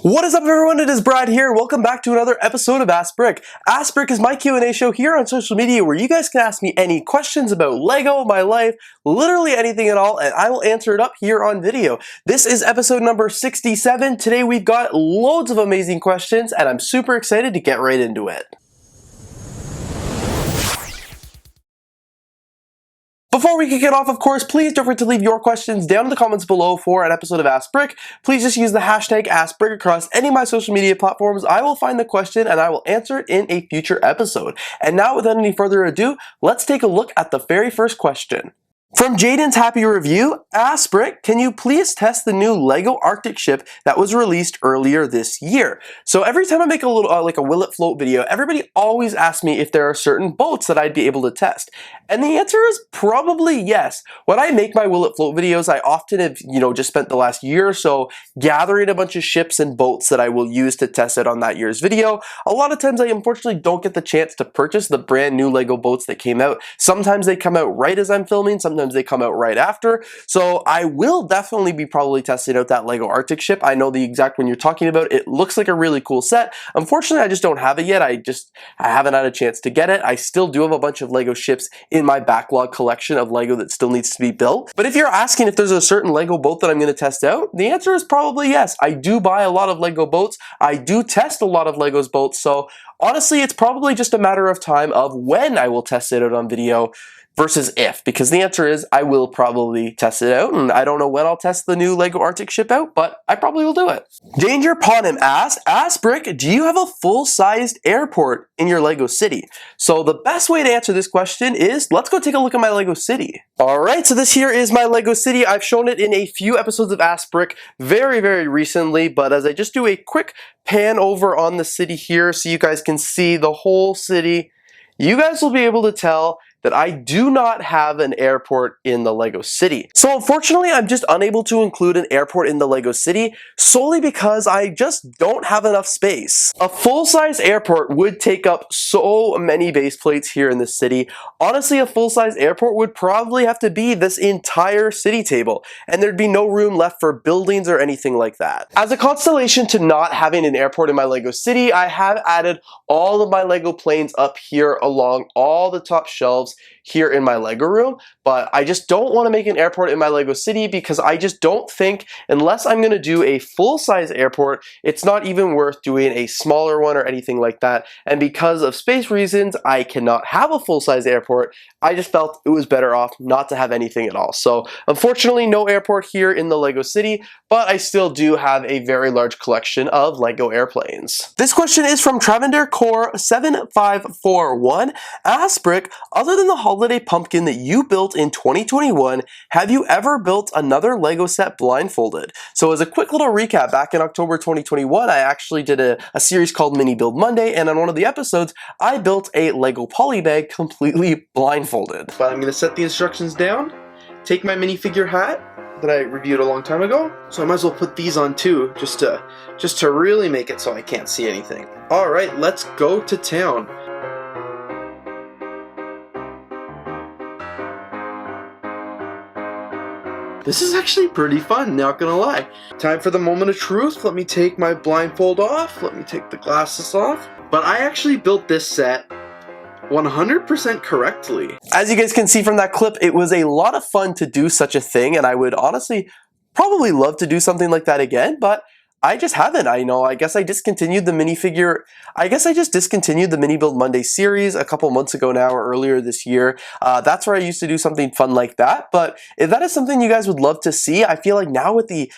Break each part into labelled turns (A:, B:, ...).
A: What is up, everyone? It is Brad here. Welcome back to another episode of Ask Brick. Ask Brick is my Q&A show here on social media where you guys can ask me any questions about Lego, my life, literally anything at all, and I will answer it up here on video. This is episode number 67. Today we've got loads of amazing questions, and I'm super excited to get right into it. Before we kick it off, of course, please don't forget to leave your questions down in the comments below for an episode of Ask Brick. Please just use the hashtag AskBrick across any of my social media platforms. I will find the question and I will answer it in a future episode. And now, without any further ado, let's take a look at the very first question. From Jaden's Happy Review, Ask Brick, can you please test the new Lego Arctic ship that was released earlier this year? So every time I make a little like a Will It Float video, everybody always asks me if there are certain boats that I'd be able to test. And the answer is probably yes. When I make my Will It Float videos, I often have, just spent the last year or so gathering a bunch of ships and boats that I will use to test it on that year's video. A lot of times I unfortunately don't get the chance to purchase the brand new Lego boats that came out. Sometimes they come out right as I'm filming, sometimes they come out right after. So I will definitely be probably testing out that Lego Arctic ship. I know the exact one you're talking about. It looks like a really cool set. Unfortunately, I just don't have it yet. I haven't had a chance to get it. I still do have a bunch of Lego ships in my backlog collection of Lego that still needs to be built. But if you're asking if there's a certain Lego boat that I'm going to test out, the answer is probably yes. I do buy a lot of Lego boats. I do test a lot of Lego's boats. So honestly, it's probably just a matter of time of when I will test it out on video versus if, because the answer is I will probably test it out, and I don't know when I'll test the new Lego Arctic ship out, but I probably will do it. Danger Ponim asks, Ask Brick, do you have a full-sized airport in your Lego city? So the best way to answer this question is, let's go take a look at my Lego city. Alright, so this here is my Lego city. I've shown it in a few episodes of Ask Brick very, very recently, but as I just do a quick pan over on the city here so you guys can see the whole city, you guys will be able to tell that I do not have an airport in the Lego city. So unfortunately, I'm just unable to include an airport in the Lego city solely because I just don't have enough space. A full-size airport would take up so many base plates here in the city. Honestly, a full-size airport would probably have to be this entire city table, and there'd be no room left for buildings or anything like that. As a constellation to not having an airport in my Lego city, I have added all of my Lego planes up here along all the top shelves here in my Lego room, but I just don't want to make an airport in my Lego city because I just don't think, unless I'm going to do a full-size airport, it's not even worth doing a smaller one or anything like that. And because of space reasons, I cannot have a full-size airport. I just felt it was better off not to have anything at all. So unfortunately, no airport here in the Lego city, but I still do have a very large collection of Lego airplanes. This question is from Travender Core 7541. Ask Brick, other than the holiday pumpkin that you built in 2021, have you ever built another Lego set blindfolded? So as a quick little recap, back in October 2021, I actually did a series called Mini Build Monday, and on one of the episodes, I built a Lego poly bag completely blindfolded. But I'm going to set the instructions down, take my minifigure hat that I reviewed a long time ago, so I might as well put these on too, just to really make it so I can't see anything. Alright, let's go to town. This is actually pretty fun, not gonna lie. Time for the moment of truth. Let me take my blindfold off. Let me take the glasses off. But I actually built this set 100% correctly. As you guys can see from that clip, it was a lot of fun to do such a thing, and I would honestly probably love to do something like that again, but I just haven't. I guess I discontinued the minifigure. I guess I just discontinued the Mini Build Monday series a couple months ago now, or earlier this year. That's where I used to do something fun like that. But if that is something you guys would love to see, I feel like now with the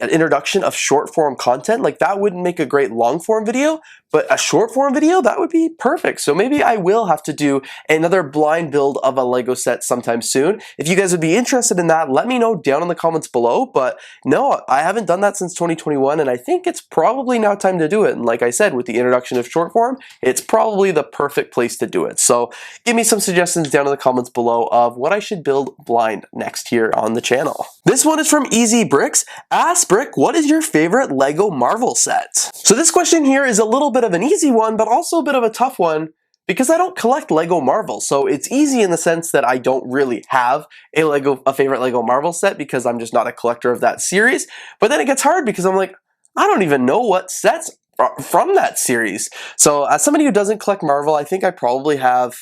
A: introduction of short form content, like that wouldn't make a great long form video, but a short form video, that would be perfect. So maybe I will have to do another blind build of a Lego set sometime soon. If you guys would be interested in that, let me know down in the comments below. But no, I haven't done that since 2021, and I think it's probably now time to do it. And like I said, with the introduction of short form, it's probably the perfect place to do it. So give me some suggestions down in the comments below of what I should build blind next here on the channel. This one is from Easy Bricks. Ask Brick, what is your favorite Lego Marvel set? So this question here is a little bit of an easy one, but also a bit of a tough one, because I don't collect Lego Marvel. So it's easy in the sense that I don't really have a favorite Lego Marvel set because I'm just not a collector of that series. But then it gets hard because I'm like, I don't even know what sets from that series. So as somebody who doesn't collect Marvel, I think I probably have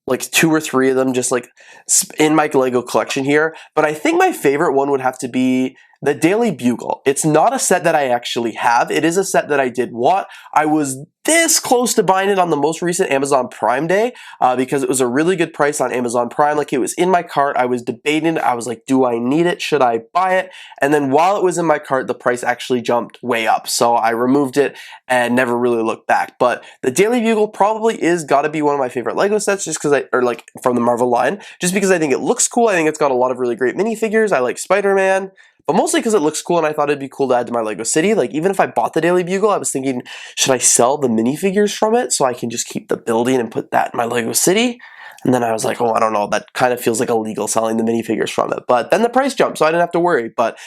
A: like 2 or 3 of them just like in my Lego collection here. But I think my favorite one would have to be the Daily Bugle. It's not a set that I actually have. It is a set that I did want. I was this close to buying it on the most recent Amazon Prime day because it was a really good price on Amazon Prime. Like, it was in my cart. I was debating. I was like, do I need it? Should I buy it? And then while it was in my cart, the price actually jumped way up. So I removed it and never really looked back. But the Daily Bugle probably is got to be one of my favorite Lego sets, just because or like from the Marvel line, just because I think it looks cool. I think it's got a lot of really great minifigures. I like Spider-Man. But mostly because it looks cool and I thought it'd be cool to add to my Lego city. Like, even if I bought the Daily Bugle, I was thinking, should I sell the minifigures from it so I can just keep the building and put that in my Lego city? And then I was like, oh, I don't know, that kind of feels like illegal selling the minifigures from it. But then the price jumped, so I didn't have to worry. But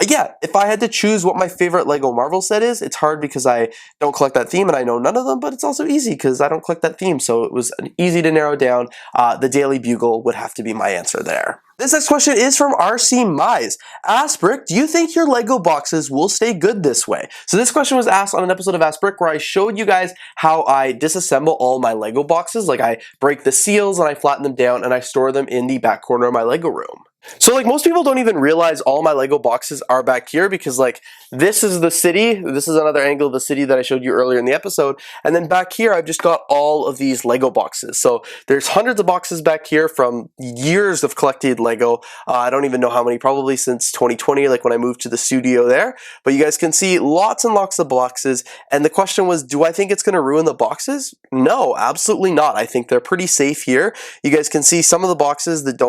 A: yeah, if I had to choose what my favorite Lego Marvel set is, it's hard because I don't collect that theme and I know none of them, but it's also easy because I don't collect that theme, so it was easy to narrow down. The Daily Bugle would have to be my answer there. This next question is from RC Mize. Ask Brick, do you think your Lego boxes will stay good this way? So this question was asked on an episode of Ask Brick where I showed you guys how I disassemble all my Lego boxes. Like, I break the seals and I flatten them down and I store them in the back corner of my Lego room. So like, most people don't even realize all my Lego boxes are back here because like, this is the city. This is another angle of the city that I showed you earlier in the episode. And then back here, I've just got all of these Lego boxes. So there's hundreds of boxes back here from years of collected Lego. I don't even know how many, probably since 2020, like when I moved to the studio there. But you guys can see lots and lots of boxes. And the question was, do I think it's going to ruin the boxes? No, absolutely not. I think they're pretty safe here. You guys can see some of the boxes that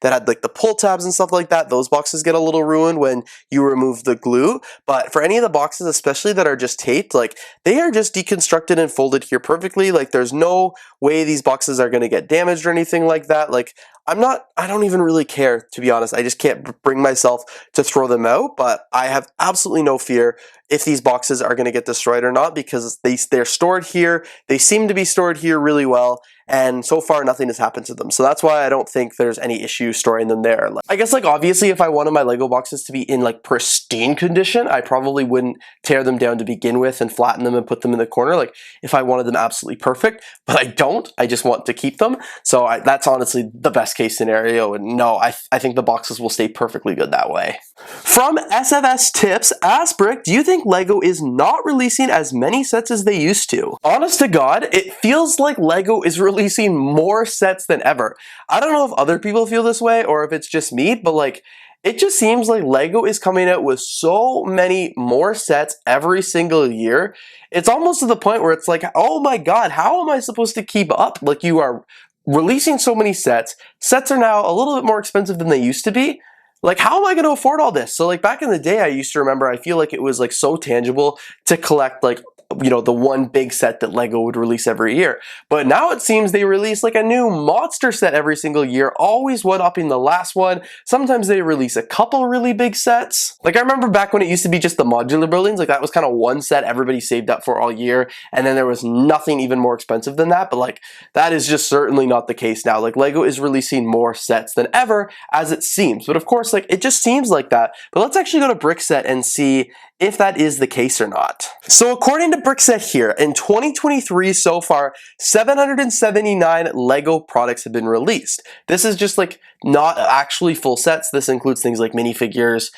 A: had like the pull tabs and stuff like that. Those boxes get a little ruined when you remove the glue. But for any of the boxes, especially that are just taped, like, they are just deconstructed and folded here perfectly. Like, there's no way these boxes are going to get damaged or anything like that. Like, I don't even really care, to be honest. I just can't bring myself to throw them out, but I have absolutely no fear if these boxes are going to get destroyed or not, because they're stored here. They seem to be stored here really well, and so far nothing has happened to them. So that's why I don't think there's any issue storing them there. I guess, like, obviously if I wanted my Lego boxes to be in like pristine condition, I probably wouldn't tear them down to begin with and flatten them and put them in the corner, like if I wanted them absolutely perfect, but I don't. I just want to keep them. So that's honestly the best case scenario, and no, I think the boxes will stay perfectly good that way. From SFS Tips, ask Brick, do you think Lego is not releasing as many sets as they used to? Honest to God, it feels like Lego is releasing more sets than ever. I don't know if other people feel this way or if it's just me, but like, it just seems like Lego is coming out with so many more sets every single year. It's almost to the point where it's like, oh my God, how am I supposed to keep up? Like, you are releasing so many sets. Sets are now a little bit more expensive than they used to be. Like, how am I going to afford all this? So like, back in the day, I used to remember, I feel like it was like so tangible to collect, like, you know, the one big set that Lego would release every year. But now it seems they release like a new monster set every single year, always one-upping the last one. Sometimes they release a couple really big sets. Like, I remember back when it used to be just the modular buildings, like that was kind of one set everybody saved up for all year, and then there was nothing even more expensive than that. But like, that is just certainly not the case now. Like, Lego is releasing more sets than ever, as it seems. But of course, like, it just seems like that. But let's actually go to Brickset and see if that is the case or not. So according to Brickset here, in 2023 so far, 779 Lego products have been released. This is just like not actually full sets. This includes things like minifigures,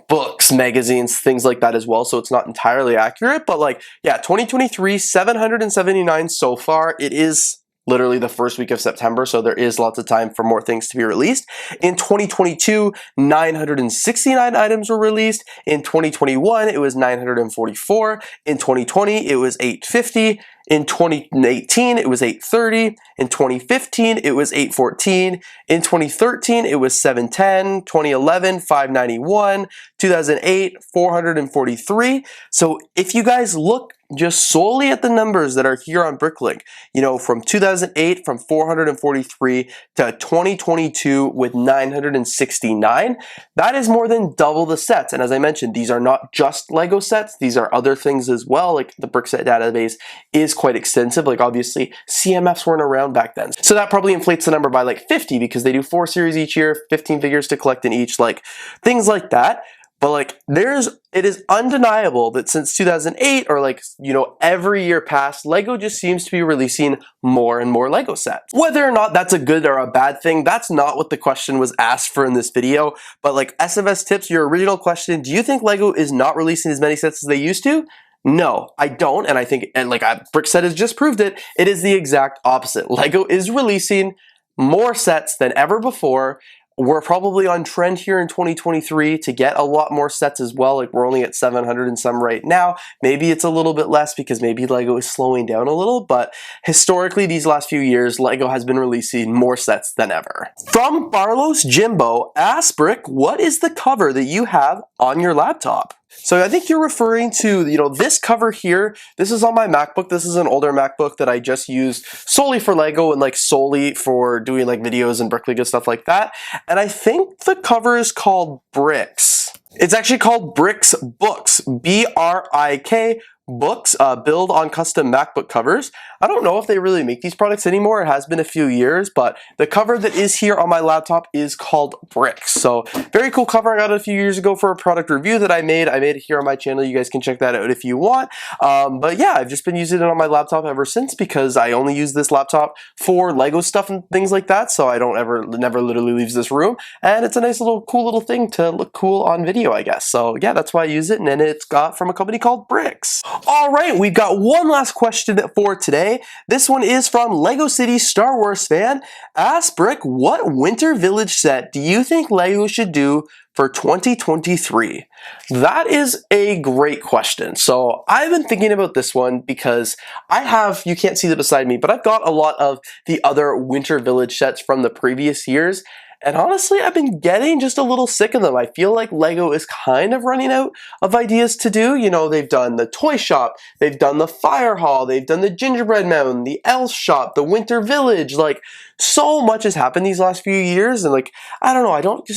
A: books, magazines, things like that as well. So it's not entirely accurate, but like, yeah, 2023, 779 so far. It is literally the first week of September, so there is lots of time for more things to be released. In 2022, 969 items were released. In 2021, it was 944. In 2020, it was 850. In 2018, it was 830. In 2015, it was 814. In 2013, it was 710. 2011, 591. 2008, 443. So if you guys look just solely at the numbers that are here on Bricklink, you know, from 2008, from 443 to 2022 with 969, that is more than double the sets. And as I mentioned, these are not just Lego sets, these are other things as well. Like, the Brickset database is quite extensive. Like, obviously, CMFs weren't around back then. So that probably inflates the number by like 50 because they do 4 series each year, 15 figures to collect in each, like things like that. But like, it is undeniable that since 2008, or like, you know, every year past, LEGO just seems to be releasing more and more LEGO sets. Whether or not that's a good or a bad thing, that's not what the question was asked for in this video. But like, SFS Tips, your original question, do you think LEGO is not releasing as many sets as they used to? No, I don't, and I think, and like Brickset has just proved it, it is the exact opposite. LEGO is releasing more sets than ever before. We're probably on trend here in 2023 to get a lot more sets as well. Like, we're only at 700 and some right now. Maybe it's a little bit less because maybe LEGO is slowing down a little, but historically these last few years, LEGO has been releasing more sets than ever. From Barlos Jimbo, ask Brick, what is the cover that you have on your laptop? So I think you're referring to, you know, this cover here. This is on my MacBook. This is an older MacBook that I just used solely for LEGO and like solely for doing like videos and BrickLeague and stuff like that. And I think the cover is called Bricks. It's actually called Bricks Books, B-R-I-K Books, build on custom MacBook covers. I don't know if they really make these products anymore. It has been a few years, but the cover that is here on my laptop is called Bricks. So very cool cover. I got it a few years ago for a product review that I made. I made it here on my channel. You guys can check that out if you want. But yeah, I've just been using it on my laptop ever since because I only use this laptop for LEGO stuff and things like that. So I don't never literally leaves this room. And it's a nice little cool little thing to look cool on video, I guess. So yeah, that's why I use it. And then it's got from a company called Bricks. All right, we've got one last question for today. This one is from Lego City Star Wars fan. Ask Brick, what Winter Village set do you think LEGO should do for 2023? That is a great question. So I've been thinking about this one because I have, you can't see that beside me, but I've got a lot of the other Winter Village sets from the previous years. And honestly, I've been getting just a little sick of them. I feel like LEGO is kind of running out of ideas to do. You know, they've done the toy shop, they've done the fire hall, they've done the gingerbread mountain, the elf shop, the winter village. Like, so much has happened these last few years, and like, I don't know,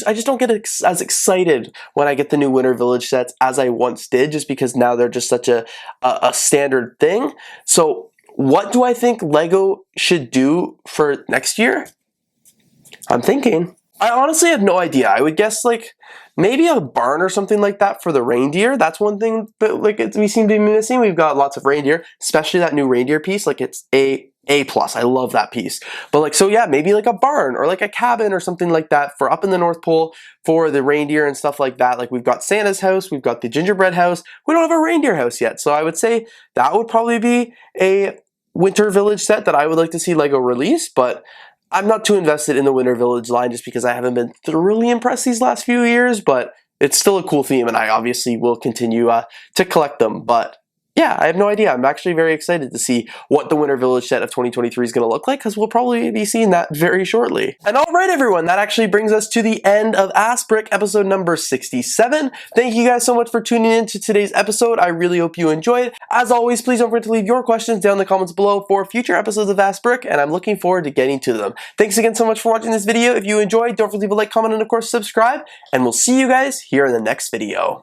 A: I just don't get as excited when I get the new winter village sets as I once did, just because now they're just such a standard thing. So what do I think LEGO should do for next year? I'm thinking. I honestly have no idea. I would guess like maybe a barn or something like that for the reindeer. That's one thing that like we seem to be missing. We've got lots of reindeer, especially that new reindeer piece. Like, it's A+. I love that piece. But like, so yeah, maybe like a barn or like a cabin or something like that for up in the North Pole for the reindeer and stuff like that. Like, we've got Santa's house, we've got the gingerbread house. We don't have a reindeer house yet. So I would say that would probably be a Winter Village set that I would like to see LEGO release, but I'm not too invested in the Winter Village line just because I haven't been thoroughly impressed these last few years, but it's still a cool theme and I obviously will continue to collect them. But yeah, I have no idea. I'm actually very excited to see what the Winter Village set of 2023 is going to look like, because we'll probably be seeing that very shortly. And alright everyone, that actually brings us to the end of Ask Brick episode number 67. Thank you guys so much for tuning in to today's episode. I really hope you enjoyed. As always, please don't forget to leave your questions down in the comments below for future episodes of Ask Brick, and I'm looking forward to getting to them. Thanks again so much for watching this video. If you enjoyed, don't forget to leave a like, comment, and of course subscribe, and we'll see you guys here in the next video.